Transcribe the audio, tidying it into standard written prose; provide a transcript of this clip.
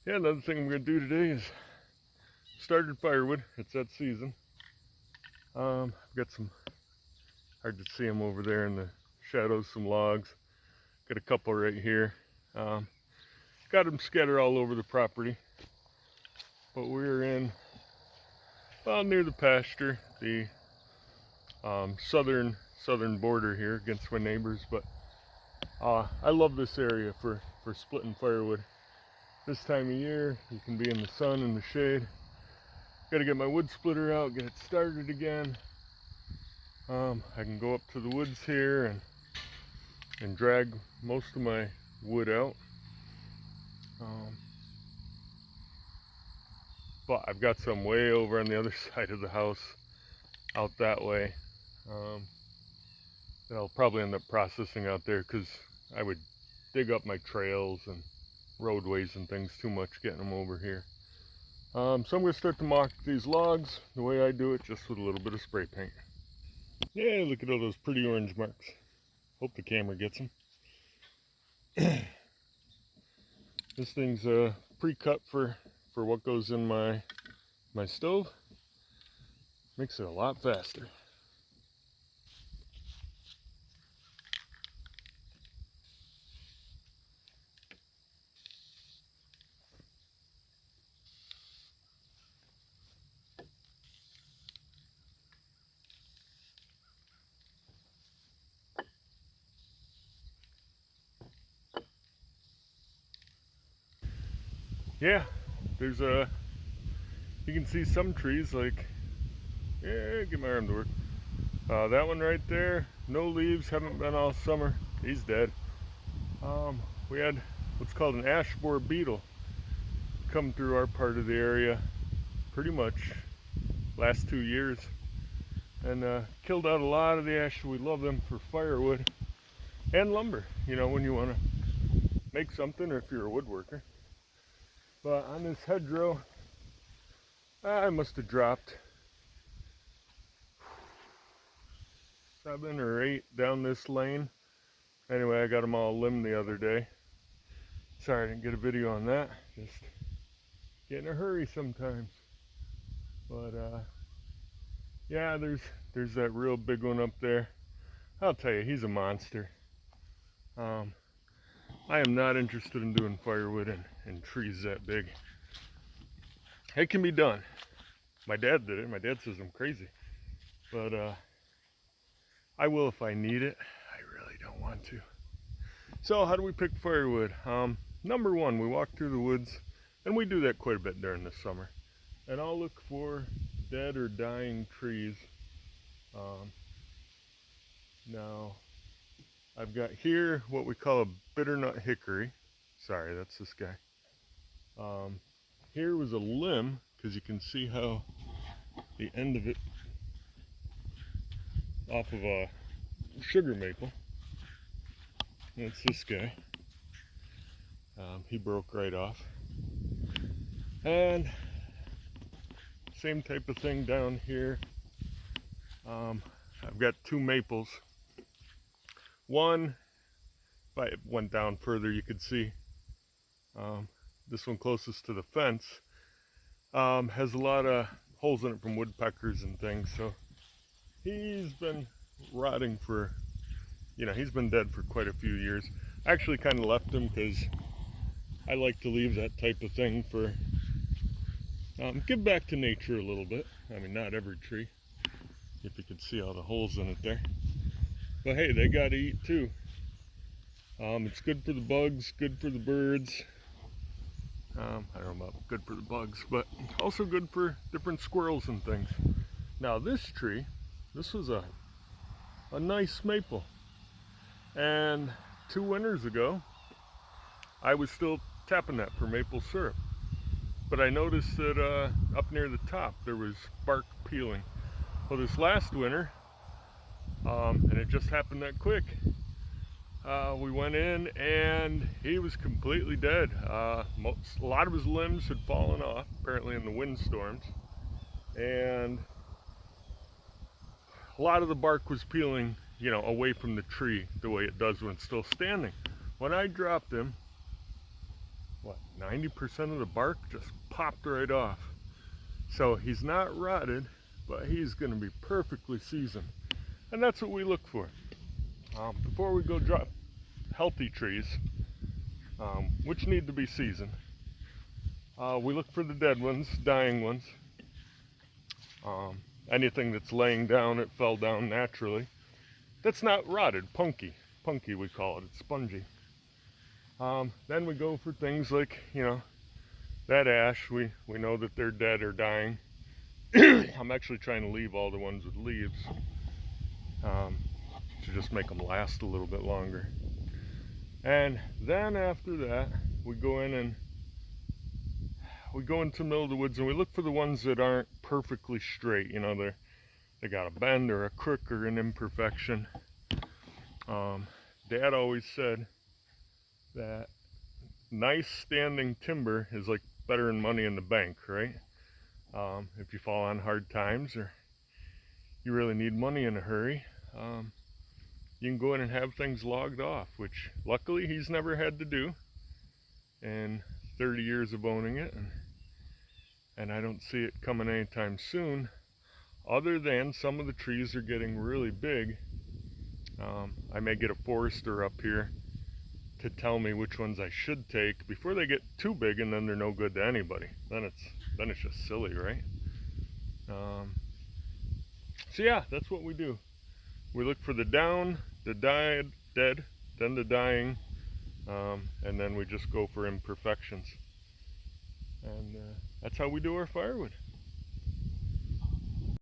Yeah, another thing I'm going to do today is started firewood. It's that season. I've got some, hard to see them over there in the shadows, some logs. Got a couple right here. Um, got them scattered all over the property. But we're in, well, near the pasture, the southern border here against my neighbors. But I love this area for splitting firewood. This time of year, you can be in the sun and the shade. Got to get my wood splitter out, get it started again. I can go up to the woods here and drag most of my wood out. But I've got some way over on the other side of the house, out that way, that I'll probably end up processing out there because I would dig up my trails and roadways and things too much getting them over here. So I'm going to start to mock these logs the way I do it, just with a little bit of spray paint. Yeah, look at all those pretty orange marks. Hope the camera gets them. This thing's pre-cut for what goes in my stove. Makes it a lot faster. Yeah, there's you can see some trees like, yeah, get my arm to work. That one right there, no leaves, haven't been all summer. He's dead. We had what's called an ash borer beetle come through our part of the area pretty much last 2 years and killed out a lot of the ash. We love them for firewood and lumber, you know, when you want to make something or if you're a woodworker. But on this hedgerow, I must have dropped 7 or 8 down this lane. Anyway, I got them all limbed the other day. Sorry I didn't get a video on that. Just get in a hurry sometimes. But yeah, there's that real big one up there. I'll tell you, he's a monster. I am not interested in doing firewood and trees that big. It can be done. My dad did it. My dad says I'm crazy. But I will if I need it. I really don't want to. So how do we pick firewood? Number one, we walk through the woods, and we do that quite a bit during the summer. And I'll look for dead or dying trees. Now, I've got here what we call a bitternut hickory. Sorry, that's this guy. Here was a limb, because you can see how the end of it off of a sugar maple. That's this guy. He broke right off. And same type of thing down here. I've got 2 maples. One, if I went down further, you could see this one closest to the fence has a lot of holes in it from woodpeckers and things. So he's been rotting for, you know, he's been dead for quite a few years. I actually kind of left him because I like to leave that type of thing for, give back to nature a little bit. I mean, not every tree, if you could see all the holes in it there. But hey, they got to eat too. It's good for the bugs, good for the birds. I don't know about good for the bugs, but also good for different squirrels and things. Now this tree, this was a nice maple. And 2 winters ago, I was still tapping that for maple syrup. But I noticed that up near the top, there was bark peeling. Well, this last winter, and it just happened that quick, we went in and he was completely dead. A lot of his limbs had fallen off, apparently in the windstorms. And a lot of the bark was peeling, you know, away from the tree the way it does when it's still standing. When I dropped him, what, 90% of the bark just popped right off. So he's not rotted, but he's going to be perfectly seasoned. And that's what we look for. Before we go drop healthy trees, which need to be seasoned, we look for the dead ones, dying ones. Anything that's laying down, it fell down naturally. That's not rotted, punky. Punky we call it, it's spongy. Then we go for things like, that ash, we know that they're dead or dying. I'm actually trying to leave all the ones with leaves to just make them last a little bit longer. And then after that, we go in and we go into the middle of the woods and we look for the ones that aren't perfectly straight. They got a bend or a crook or an imperfection. Dad always said that nice standing timber is like better than money in the bank, right? If you fall on hard times or you really need money in a hurry, you can go in and have things logged off, which luckily he's never had to do in 30 years of owning it, and I don't see it coming anytime soon, other than some of the trees are getting really big. I may get a forester up here to tell me which ones I should take before they get too big, and then they're no good to anybody. Then it's just silly, right? So yeah, that's what we do. We look for the down, the dead, then the dying, and then we just go for imperfections. And that's how we do our firewood.